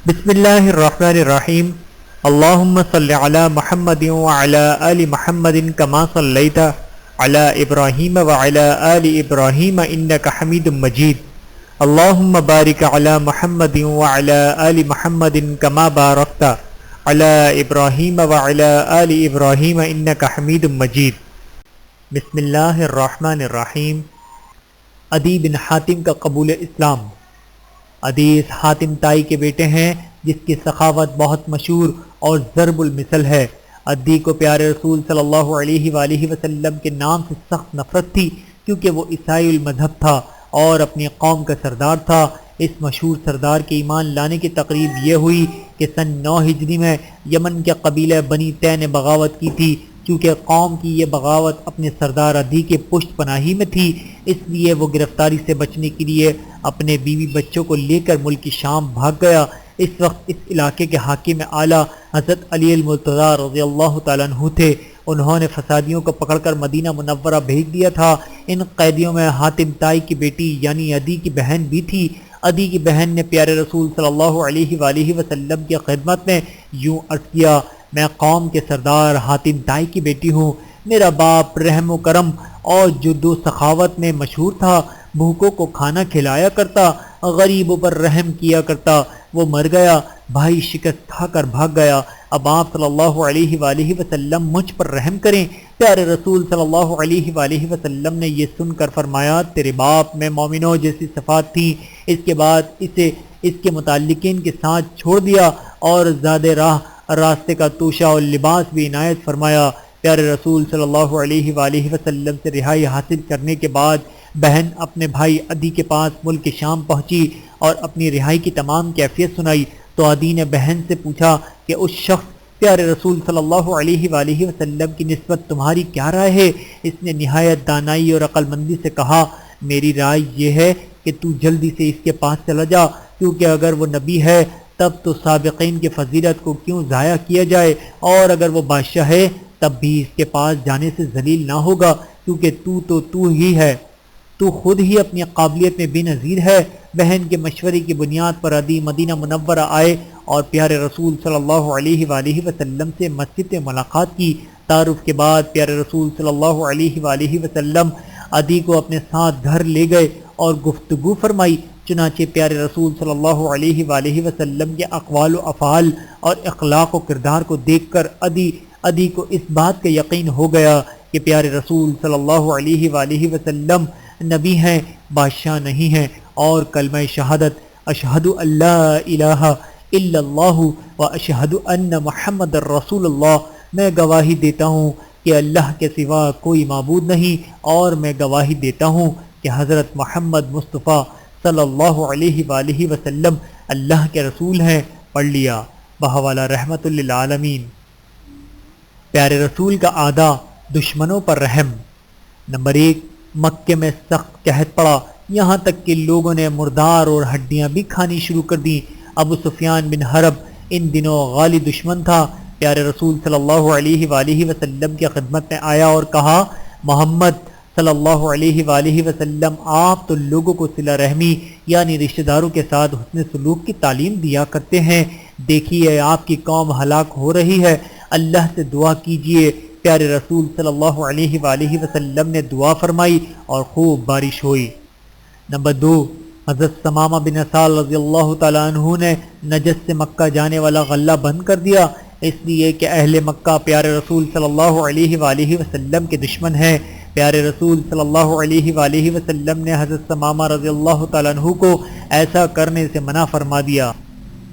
بسم اللہ الرحمن الرحیم اللہم صل علی محمد وعلی آل محمد کما صلیت علی ابراہیم وعلی آل ابراہیم انک حمید مجید اللہم بارک علی محمد وعلی آل محمد کما بارکت علی ابراہیم وعلی آل ابراہیم انک حمید مجید۔ بسم اللہ الرحمن الرحیم۔ عدی بن حاتم کا قبول اسلام۔ عدی اس حاتم تائی کے بیٹے ہیں جس کی سخاوت بہت مشہور اور ضرب المثل ہے۔ عدی کو پیارے رسول صلی اللہ علیہ وآلہ وسلم کے نام سے سخت نفرت تھی کیونکہ وہ عیسائی المذہب تھا اور اپنی قوم کا سردار تھا۔ اس مشہور سردار کے ایمان لانے کی تقریب یہ ہوئی کہ سن 9 ہجری میں یمن کے قبیلہ بنی تے نے بغاوت کی تھی۔ چونکہ قوم کی یہ بغاوت اپنے سردار عدی کے پشت پناہی میں تھی، اس لیے وہ گرفتاری سے بچنے کے لیے اپنے بیوی بچوں کو لے کر ملک شام بھاگ گیا۔ اس وقت اس علاقے کے حاکم اعلیٰ حضرت علی المرتضیٰ رضی اللہ تعالیٰ عنہ تھے۔ انہوں نے فسادیوں کو پکڑ کر مدینہ منورہ بھیج دیا تھا۔ ان قیدیوں میں حاتم تائی کی بیٹی یعنی عدی کی بہن بھی تھی۔ عدی کی بہن نے پیارے رسول صلی اللہ علیہ وآلہ وسلم کی خدمت میں یوں عرض کیا: میں قوم کے سردار حاتم تائی کی بیٹی ہوں۔ میرا باپ رحم و کرم اور جد و سخاوت میں مشہور تھا، بھوکوں کو کھانا کھلایا کرتا، غریبوں پر رحم کیا کرتا۔ وہ مر گیا، بھائی شکست کھا کر بھاگ گیا۔ اب آپ صلی اللہ علیہ وآلہ وسلم مجھ پر رحم کریں۔ پیارے رسول صلی اللہ علیہ وآلہ وسلم نے یہ سن کر فرمایا: تیرے باپ میں مومنوں جیسی صفات تھیں۔ اس کے بعد اسے اس کے متعلقین کے ساتھ چھوڑ دیا اور زیادہ راستے کا توشہ اور لباس بھی عنایت فرمایا۔ پیارے رسول صلی اللہ علیہ وآلہ وسلم سے رہائی حاصل کرنے کے بعد بہن اپنے بھائی عدی کے پاس ملک شام پہنچی اور اپنی رہائی کی تمام کیفیت سنائی تو عدی نے بہن سے پوچھا کہ اس شخص پیارے رسول صلی اللہ علیہ وآلہ وسلم کی نسبت تمہاری کیا رائے ہے؟ اس نے نہایت دانائی اور عقل مندی سے کہا: میری رائے یہ ہے کہ تو جلدی سے اس کے پاس چلا جا، کیونکہ اگر وہ نبی ہے تب تو سابقین کی فضیلت کو کیوں ضائع کیا جائے، اور اگر وہ بادشاہ ہے تب بھی اس کے پاس جانے سے ذلیل نہ ہوگا، کیونکہ تو ہی ہے، تو خود ہی اپنی قابلیت میں بے نظیر ہے۔ بہن کے مشورے کی بنیاد پر عدی مدینہ منورہ آئے اور پیارے رسول صلی اللہ علیہ وآلہ وسلم سے مسجد میں ملاقات کی۔ تعارف کے بعد پیارے رسول صلی اللہ علیہ وآلہ وسلم عدی کو اپنے ساتھ گھر لے گئے اور گفتگو فرمائی۔ چنانچہ پیارے رسول صلی اللہ علیہ وآلہ وسلم کے اقوال و افعال اور اخلاق و کردار کو دیکھ کر عدی کو اس بات کا یقین ہو گیا کہ پیارے رسول صلی اللہ علیہ وآلہ وسلم نبی ہیں، بادشاہ نہیں ہیں، اور کلمہ شہادت اشہد ان لا الہ الا اللہ و اشہد ان محمد رسول اللہ، میں گواہی دیتا ہوں کہ اللہ کے سوا کوئی معبود نہیں، اور میں گواہی دیتا ہوں کہ حضرت محمد مصطفیٰ صلی اللہ علیہ وآلہ وسلم اللہ کے رسول ہیں۔ پڑھ لیا۔ بحوالہ رحمت للعالمین۔ پیارے رسول کا عادہ دشمنوں پر رحم۔ نمبر 1، مکے میں سخت قحط پڑا، یہاں تک کہ لوگوں نے مردار اور ہڈیاں بھی کھانی شروع کر دیں۔ ابو سفیان بن حرب ان دنوں غالی دشمن تھا۔ پیارے رسول صلی اللہ علیہ وآلہ وسلم کی خدمت میں آیا اور کہا: محمد صلی اللہ علیہ وآلہ وسلم، آپ تو لوگوں کو صلہ رحمی یعنی رشتہ داروں کے ساتھ حسن سلوک کی تعلیم دیا کرتے ہیں، دیکھیے آپ کی قوم ہلاک ہو رہی ہے، اللہ سے دعا کیجئے۔ پیارے رسول صلی اللہ علیہ وآلہ وسلم نے دعا فرمائی اور خوب بارش ہوئی۔ نمبر 2، حضرت ثمامہ بن اسال رضی اللہ تعالیٰ عنہ نے نجد سے مکہ جانے والا غلہ بند کر دیا، اس لیے کہ اہل مکہ پیارے رسول صلی اللہ علیہ وآلہ وسلم کے دشمن ہیں۔ پیارے رسول صلی اللہ علیہ وآلہ وسلم نے حضرت ثمامہ رضی اللہ تعالیٰ عنہ کو ایسا کرنے سے منع فرما دیا۔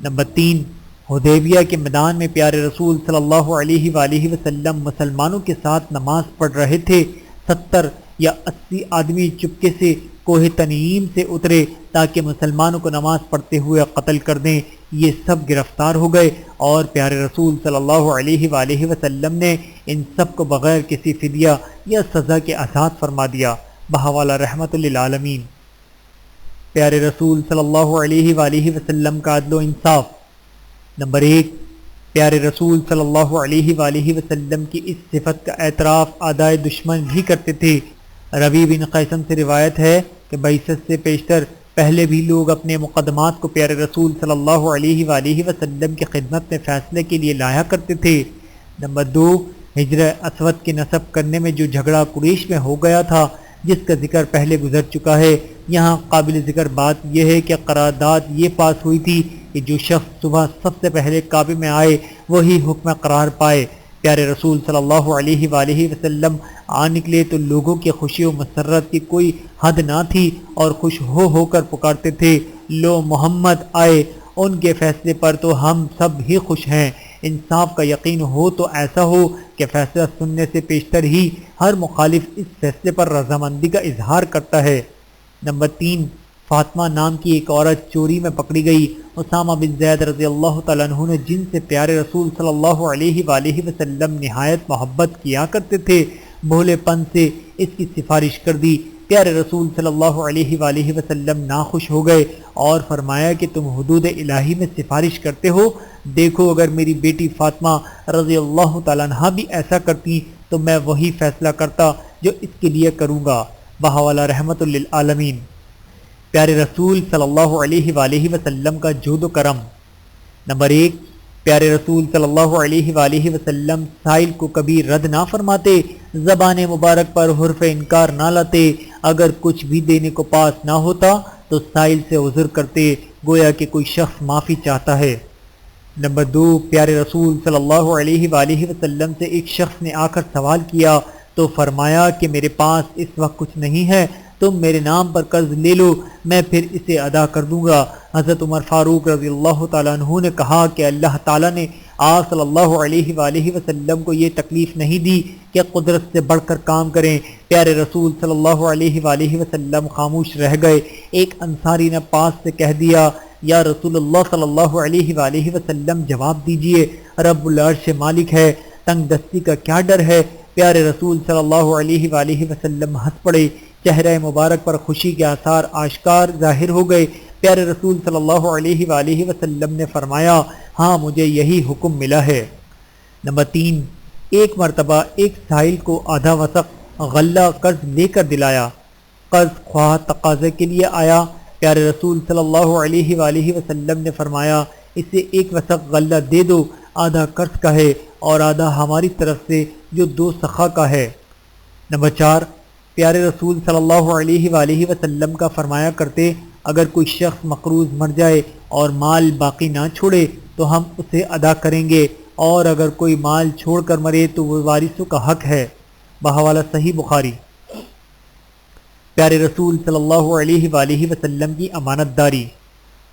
نمبر 3، حدیبیہ کے میدان میں پیارے رسول صلی اللہ علیہ وآلہ وسلم مسلمانوں کے ساتھ نماز پڑھ رہے تھے۔ 70 یا 80 آدمی چپکے سے کوہ تنعیم سے اترے تاکہ مسلمانوں کو نماز پڑھتے ہوئے قتل کر دیں۔ یہ سب گرفتار ہو گئے اور پیارے رسول صلی اللہ علیہ وآلہ وسلم نے ان سب کو بغیر کسی فدیہ یا سزا کے آزاد فرما دیا۔ بحوالہ رحمت للعالمین۔ پیارے رسول صلی اللہ علیہ وآلہ وسلم کا عدل و انصاف۔ نمبر 1، پیارے رسول صلی اللہ علیہ وآلہ وسلم کی اس صفت کا اعتراف اعدائے دشمن بھی کرتے تھے۔ ربیع بن قیثم سے روایت ہے کہ بعثت سے پیشتر پہلے بھی لوگ اپنے مقدمات کو پیارے رسول صلی اللہ علیہ وآلہ وسلم کی خدمت میں فیصلے کے لیے لایا کرتے تھے۔ نمبر 2، حجر اسود کے نصب کرنے میں جو جھگڑا قریش میں ہو گیا تھا، جس کا ذکر پہلے گزر چکا ہے۔ یہاں قابل ذکر بات یہ ہے کہ قرارداد یہ پاس ہوئی تھی کہ جو شخص صبح سب سے پہلے کعبے میں آئے وہی حکم قرار پائے۔ پیارے رسول صلی اللہ علیہ وآلہ وسلم آ نکلے تو لوگوں کی خوشی و مسرت کی کوئی حد نہ تھی اور خوش ہو کر پکارتے تھے، لو محمد آئے، ان کے فیصلے پر تو ہم سب ہی خوش ہیں۔ انصاف کا یقین ہو تو ایسا ہو کہ فیصلہ سننے سے پیشتر ہی ہر مخالف اس فیصلے پر رضامندی کا اظہار کرتا ہے۔ نمبر 3، فاطمہ نام کی ایک عورت چوری میں پکڑی گئی۔ اسامہ بن زید رضی اللہ تعالیٰ عنہ نے جن سے پیارے رسول صلی اللہ علیہ وآلہ وسلم نہایت محبت کیا کرتے تھے، بھولے پن سے اس کی سفارش کر دی۔ پیارے رسول صلی اللہ علیہ وآلہ وسلم ناخوش ہو گئے اور فرمایا کہ تم حدود الہی میں سفارش کرتے ہو، دیکھو اگر میری بیٹی فاطمہ رضی اللہ تعالیٰ عنہ بھی ایسا کرتی تو میں وہی فیصلہ کرتا جو اس کے لیے کروں گا۔ بہاوالہ رحمت للعالمین۔ پیارے رسول صلی اللہ علیہ وآلہ وسلم کا جود و کرم۔ نمبر 1، پیارے رسول صلی اللہ علیہ وآلہ وسلم سائل کو کبھی رد نہ فرماتے، زبان مبارک پر حرف انکار نہ لاتے، اگر کچھ بھی دینے کو پاس نہ ہوتا تو سائل سے عذر کرتے، گویا کہ کوئی شخص معافی چاہتا ہے۔ نمبر 2، پیارے رسول صلی اللہ علیہ وآلہ وسلم سے ایک شخص نے آ کر سوال کیا تو فرمایا کہ میرے پاس اس وقت کچھ نہیں ہے، تم میرے نام پر قرض لے لو، میں پھر اسے ادا کر دوں گا۔ حضرت عمر فاروق رضی اللہ تعالیٰ عنہ نے کہا کہ اللہ تعالیٰ نے آپ صلی اللہ علیہ وآلہ وسلم کو یہ تکلیف نہیں دی کہ قدرت سے بڑھ کر کام کریں۔ پیارے رسول صلی اللہ علیہ وآلہ وسلم خاموش رہ گئے۔ ایک انصاری نے پاس سے کہہ دیا، یا رسول اللہ صلی اللہ علیہ وآلہ وسلم جواب دیجئے، رب العرش مالک ہے، تنگ دستی کا کیا ڈر ہے؟ پیارے رسول صلی اللہ علیہ وآلہ وسلم ہنس پڑے، چہرہ مبارک پر خوشی کے آثار آشکار ظاہر ہو گئے۔ پیارے رسول صلی اللہ علیہ وآلہ وسلم نے فرمایا، ہاں مجھے یہی حکم ملا ہے۔ نمبر 3، ایک مرتبہ ایک سائل کو آدھا وسق غلہ قرض لے کر دلایا۔ قرض خواہ تقاضے کے لیے آیا، پیارے رسول صلی اللہ علیہ وآلہ وسلم نے فرمایا، اسے ایک وسق غلہ دے دو، آدھا قرض کا ہے اور آدھا ہماری طرف سے جو 2 سخا کا ہے۔ نمبر 4، پیارے رسول صلی اللہ علیہ وآلہ وسلم کا فرمایا کرتے، اگر کوئی شخص مقروض مر جائے اور مال باقی نہ چھوڑے تو ہم اسے ادا کریں گے، اور اگر کوئی مال چھوڑ کر مرے تو وہ وارثوں کا حق ہے۔ بحوالہ صحیح بخاری۔ پیارے رسول صلی اللہ علیہ وآلہ وسلم کی امانت داری۔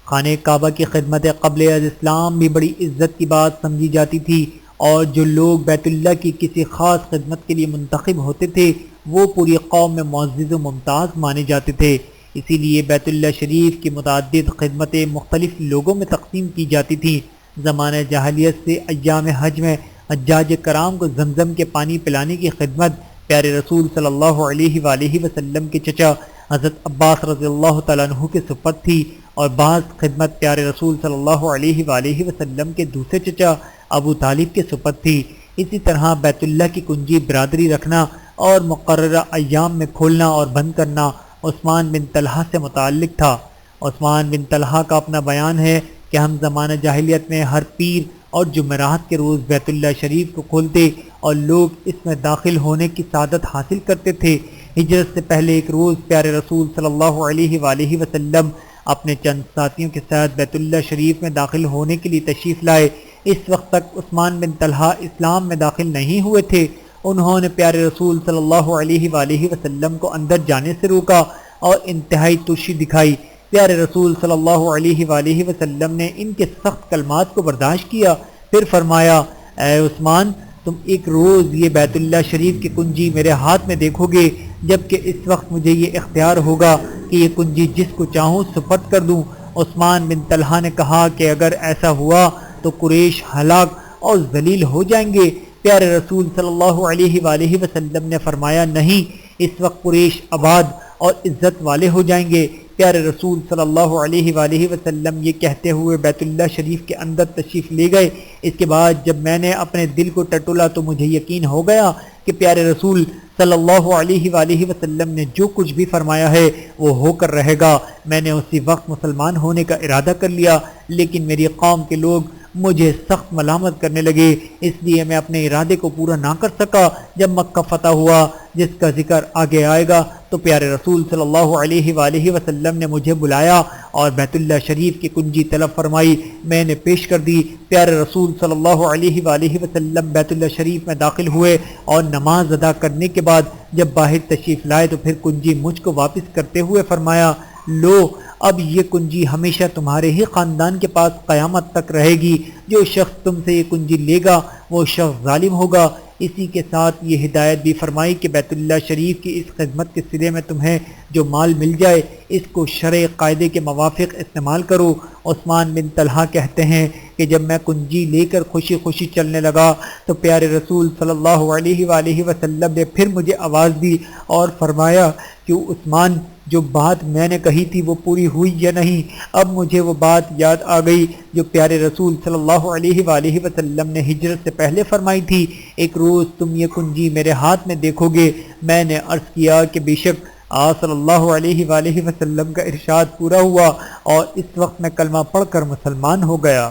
خانہ کعبہ کی خدمت قبل از اسلام بھی بڑی عزت کی بات سمجھی جاتی تھی، اور جو لوگ بیت اللہ کی کسی خاص خدمت کے لیے منتخب ہوتے تھے وہ پوری قوم میں معزز و ممتاز مانے جاتے تھے۔ اسی لیے بیت اللہ شریف کی متعدد خدمتیں مختلف لوگوں میں تقسیم کی جاتی تھیں۔ زمانہ جاہلیت سے ایام حج میں حجاج کرام کو زمزم کے پانی پلانے کی خدمت پیارے رسول صلی اللہ علیہ وآلہ وسلم کے چچا حضرت عباس رضی اللہ تعالیٰ عنہ کے سپرد تھی، اور بعض خدمت پیارے رسول صلی اللہ علیہ وآلہ وسلم کے دوسرے چچا ابو طالب کے سپرد تھی۔ اسی طرح بیت اللہ کی کنجی برادری رکھنا اور مقررہ ایام میں کھولنا اور بند کرنا عثمان بن طلحہ سے متعلق تھا۔ عثمان بن طلحہ کا اپنا بیان ہے کہ ہم زمانہ جاہلیت میں ہر پیر اور جمعرات کے روز بیت اللہ شریف کو کھولتے اور لوگ اس میں داخل ہونے کی سعادت حاصل کرتے تھے۔ ہجرت سے پہلے ایک روز پیارے رسول صلی اللہ علیہ وآلہ وسلم اپنے چند ساتھیوں کے ساتھ بیت اللہ شریف میں داخل ہونے کے لیے تشریف لائے۔ اس وقت تک عثمان بن طلحہ اسلام میں داخل نہیں ہوئے تھے۔ انہوں نے پیارے رسول صلی اللہ علیہ وآلہ وسلم کو اندر جانے سے روکا اور انتہائی ترشی دکھائی۔ پیارے رسول صلی اللہ علیہ وآلہ وسلم نے ان کے سخت کلمات کو برداشت کیا، پھر فرمایا، اے عثمان، تم ایک روز یہ بیت اللہ شریف کی کنجی میرے ہاتھ میں دیکھو گے، جبکہ اس وقت مجھے یہ اختیار ہوگا کہ یہ کنجی جس کو چاہوں سپرد کر دوں۔ عثمان بن طلحہ نے کہا کہ اگر ایسا ہوا تو قریش ہلاک اور ذلیل ہو جائیں گے۔ پیارے رسول صلی اللہ علیہ وآلہ وسلم نے فرمایا، نہیں، اس وقت قریش آباد اور عزت والے ہو جائیں گے۔ پیارے رسول صلی اللہ علیہ وآلہ وسلم یہ کہتے ہوئے بیت اللہ شریف کے اندر تشریف لے گئے۔ اس کے بعد جب میں نے اپنے دل کو ٹٹولا تو مجھے یقین ہو گیا کہ پیارے رسول صلی اللہ علیہ وآلہ وسلم نے جو کچھ بھی فرمایا ہے وہ ہو کر رہے گا۔ میں نے اسی وقت مسلمان ہونے کا ارادہ کر لیا، لیکن میری قوم کے لوگ مجھے سخت ملامت کرنے لگے، اس لیے میں اپنے ارادے کو پورا نہ کر سکا۔ جب مکہ فتح ہوا، جس کا ذکر آگے آئے گا، تو پیارے رسول صلی اللہ علیہ وآلہ وسلم نے مجھے بلایا اور بیت اللہ شریف کی کنجی طلب فرمائی، میں نے پیش کر دی۔ پیارے رسول صلی اللہ علیہ وآلہ وسلم بیت اللہ شریف میں داخل ہوئے اور نماز ادا کرنے کے بعد جب باہر تشریف لائے تو پھر کنجی مجھ کو واپس کرتے ہوئے فرمایا، لو اب یہ کنجی ہمیشہ تمہارے ہی خاندان کے پاس قیامت تک رہے گی، جو شخص تم سے یہ کنجی لے گا وہ شخص ظالم ہوگا۔ اسی کے ساتھ یہ ہدایت بھی فرمائی کہ بیت اللہ شریف کی اس خدمت کے صلے میں تمہیں جو مال مل جائے اس کو شرع قاعدے کے موافق استعمال کرو۔ عثمان بن طلحہ کہتے ہیں کہ جب میں کنجی لے کر خوشی خوشی چلنے لگا تو پیارے رسول صلی اللہ علیہ وآلہ وسلم نے پھر مجھے آواز دی اور فرمایا کہ عثمان، جو بات میں نے کہی تھی وہ پوری ہوئی یا نہیں؟ اب مجھے وہ بات یاد آ گئی جو پیارے رسول صلی اللہ علیہ وآلہ وسلم نے ہجرت سے پہلے فرمائی تھی، ایک روز تم یہ کنجی میرے ہاتھ میں دیکھو گے۔ میں نے عرض کیا کہ بے شک آپ صلی اللہ علیہ وآلہ وسلم کا ارشاد پورا ہوا اور اس وقت میں کلمہ پڑھ کر مسلمان ہو گیا۔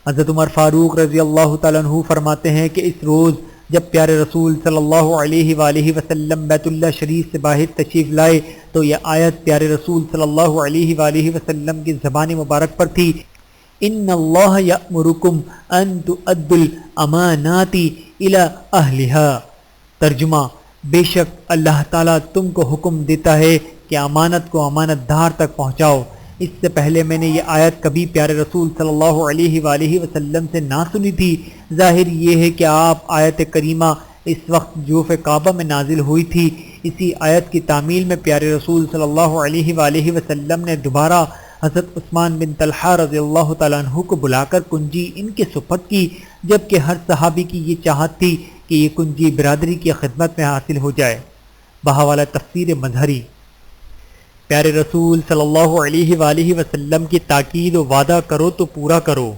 حضرت عمر فاروق رضی اللہ تعالیٰ عنہ فرماتے ہیں کہ اس روز جب پیارے رسول صلی اللہ علیہ وآلہ وسلم بیت اللہ شریف سے باہر تشریف لائے تو یہ آیت پیارے رسول صلی اللہ علیہ وآلہ وسلم کی زبان مبارک پر تھی، ان اللہ یأمرکم ان تؤدوا الامانات الی اہلہا۔ ترجمہ، بے شک اللہ تعالیٰ تم کو حکم دیتا ہے کہ امانت کو امانت دار تک پہنچاؤ۔ اس سے پہلے میں نے یہ آیت کبھی پیارے رسول صلی اللہ علیہ وآلہ وسلم سے نہ سنی تھی۔ ظاہر یہ ہے کہ آپ آیت کریمہ اس وقت جوف کعبہ میں نازل ہوئی تھی۔ اسی آیت کی تعمیل میں پیارے رسول صلی اللہ علیہ وآلہ وسلم نے دوبارہ حضرت عثمان بن طلحہ رضی اللہ تعالیٰ عنہ کو بلا کر کنجی ان کے سپرد کی، جبکہ ہر صحابی کی یہ چاہت تھی کہ یہ کنجی برادری کی خدمت میں حاصل ہو جائے۔ بہاولہ تفسیر مظہری۔ پیارے رسول صلی اللہ علیہ وآلہ وسلم کی تاکید و وعدہ کرو تو پورا کرو۔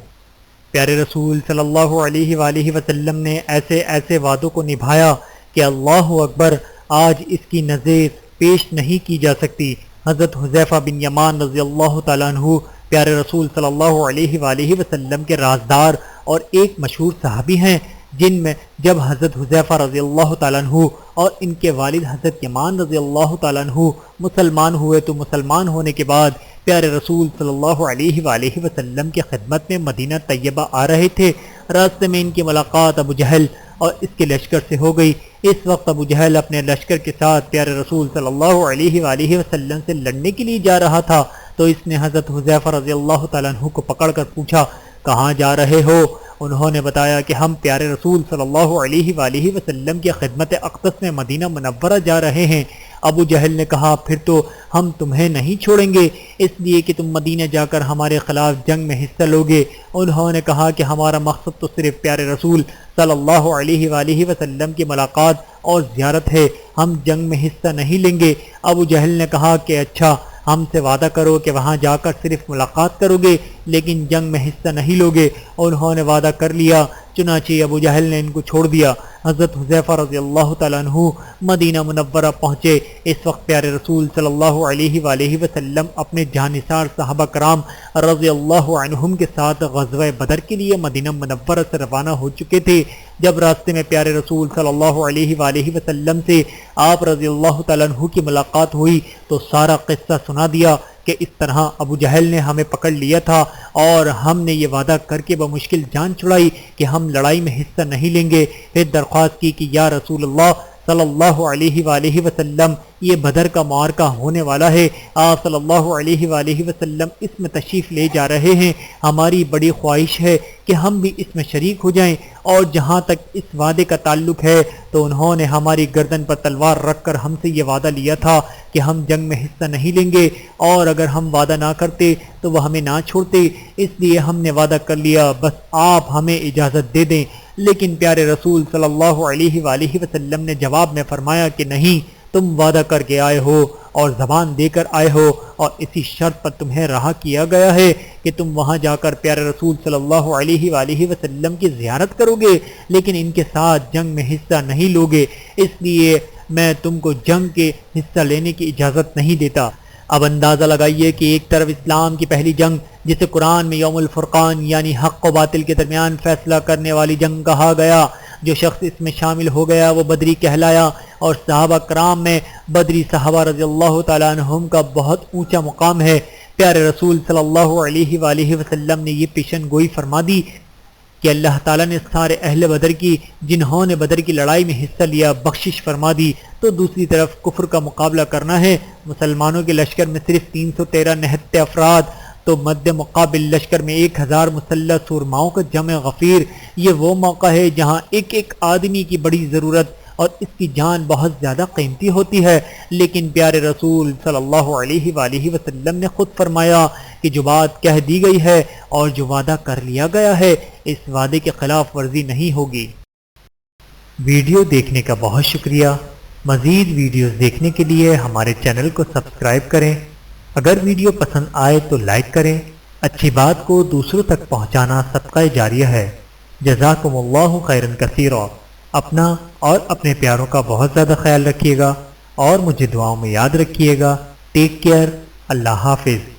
پیارے رسول صلی اللہ علیہ وآلہ وسلم نے ایسے ایسے وعدوں کو نبھایا کہ اللہ اکبر، آج اس کی نظیر پیش نہیں کی جا سکتی۔ حضرت حذیفہ بن یمان رضی اللہ تعالیٰ عنہ پیارے رسول صلی اللہ علیہ وآلہ وسلم کے رازدار اور ایک مشہور صحابی ہیں، جن میں جب حضرت حذیفہ رضی اللہ تعالیٰ عنہ اور ان کے والد حضرت یمان رضی اللہ تعالیٰ عنہ مسلمان ہوئے تو مسلمان ہونے کے بعد پیارے رسول صلی اللہ علیہ وآلہ وسلم کی خدمت میں مدینہ طیبہ آ رہے تھے۔ راستے میں ان کی ملاقات ابو جہل اور اس کے لشکر سے ہو گئی۔ اس وقت ابو جہل اپنے لشکر کے ساتھ پیارے رسول صلی اللہ علیہ وآلہ وسلم سے لڑنے کے لیے جا رہا تھا تو اس نے حضرت حذیفہ رضی اللہ تعالیٰ عنہ کو پکڑ کر پوچھا، کہاں جا رہے ہو؟ انہوں نے بتایا کہ ہم پیارے رسول صلی اللہ علیہ وآلہ وسلم کی خدمت اقدس میں مدینہ منورہ جا رہے ہیں۔ ابو جہل نے کہا، پھر تو ہم تمہیں نہیں چھوڑیں گے، اس لیے کہ تم مدینہ جا کر ہمارے خلاف جنگ میں حصہ لوگے۔ انہوں نے کہا کہ ہمارا مقصد تو صرف پیارے رسول صلی اللہ علیہ وآلہ وسلم کی ملاقات اور زیارت ہے، ہم جنگ میں حصہ نہیں لیں گے۔ ابو جہل نے کہا کہ اچھا، ہم سے وعدہ کرو کہ وہاں جا کر صرف ملاقات کرو گے لیکن جنگ میں حصہ نہیں لوگے۔ انہوں نے وعدہ کر لیا، چنانچہ ابو جہل نے ان کو چھوڑ دیا۔ حضرت حذیفہ رضی اللہ تعالیٰ عنہ مدینہ منورہ پہنچے۔ اس وقت پیارے رسول صلی اللہ علیہ وآلہ وسلم اپنے جانثار صحابہ کرام رضی اللہ عنہم کے ساتھ غزوہ بدر کے لیے مدینہ منورہ سے روانہ ہو چکے تھے۔ جب راستے میں پیارے رسول صلی اللہ علیہ وآلہ وسلم سے آپ رضی اللہ تعالیٰ عنہ کی ملاقات ہوئی تو سارا قصہ سنا دیا کہ اس طرح ابو جہل نے ہمیں پکڑ لیا تھا اور ہم نے یہ وعدہ کر کے بمشکل جان چھڑائی کہ ہم لڑائی میں حصہ نہیں لیں گے۔ پھر درخواست کی کہ یا رسول اللہ صلی اللہ علیہ وآلہ وسلم، یہ بدر کا معرکہ ہونے والا ہے، آپ صلی اللہ علیہ وآلہ وسلم اس میں تشریف لے جا رہے ہیں، ہماری بڑی خواہش ہے کہ ہم بھی اس میں شریک ہو جائیں۔ اور جہاں تک اس وعدے کا تعلق ہے تو انہوں نے ہماری گردن پر تلوار رکھ کر ہم سے یہ وعدہ لیا تھا کہ ہم جنگ میں حصہ نہیں لیں گے، اور اگر ہم وعدہ نہ کرتے تو وہ ہمیں نہ چھوڑتے، اس لیے ہم نے وعدہ کر لیا، بس آپ ہمیں اجازت دے دیں۔ لیکن پیارے رسول صلی اللہ علیہ وآلہ وسلم نے جواب میں فرمایا کہ نہیں، تم وعدہ کر کے آئے ہو اور زبان دے کر آئے ہو، اور اسی شرط پر تمہیں رہا کیا گیا ہے کہ تم وہاں جا کر پیارے رسول صلی اللہ علیہ وآلہ وسلم کی زیارت کرو گے لیکن ان کے ساتھ جنگ میں حصہ نہیں لوگے۔ اس لیے میں تم کو جنگ کے حصہ لینے کی اجازت نہیں دیتا۔ اب اندازہ لگائیے کہ ایک طرف اسلام کی پہلی جنگ جسے قرآن میں یوم الفرقان یعنی حق و باطل کے درمیان فیصلہ کرنے والی جنگ کہا گیا، جو شخص اس میں شامل ہو گیا وہ بدری کہلایا، اور صحابہ کرام میں بدری صحابہ رضی اللہ تعالیٰ عنہم کا بہت اونچا مقام ہے۔ پیارے رسول صلی اللہ علیہ وآلہ وسلم نے یہ پیشن گوئی فرما دی کہ اللہ تعالیٰ نے سارے اہل بدر کی جنہوں نے بدر کی لڑائی میں حصہ لیا بخشش فرما دی، تو دوسری طرف کفر کا مقابلہ کرنا ہے۔ مسلمانوں کے لشکر میں صرف 313 نہتے افراد، تو مد مقابل لشکر میں 1000 مسلح سورماؤں کا جمع غفیر۔ یہ وہ موقع ہے جہاں ایک ایک آدمی کی بڑی ضرورت اور اس کی جان بہت زیادہ قیمتی ہوتی ہے، لیکن پیارے رسول صلی اللہ علیہ وآلہ وسلم نے خود فرمایا کہ جو بات کہہ دی گئی ہے اور جو وعدہ کر لیا گیا ہے اس وعدے کے خلاف ورزی نہیں ہوگی۔ ویڈیو دیکھنے کا بہت شکریہ۔ مزید ویڈیوز دیکھنے کے لیے ہمارے چینل کو سبسکرائب کریں۔ اگر ویڈیو پسند آئے تو لائک کریں۔ اچھی بات کو دوسروں تک پہنچانا صدقہ جاریہ ہے۔ جزاکم اللہ خیرا کثیرا۔ اپنا اور اپنے پیاروں کا بہت زیادہ خیال رکھیے گا اور مجھے دعاؤں میں یاد رکھیے گا۔ Take care. اللہ حافظ۔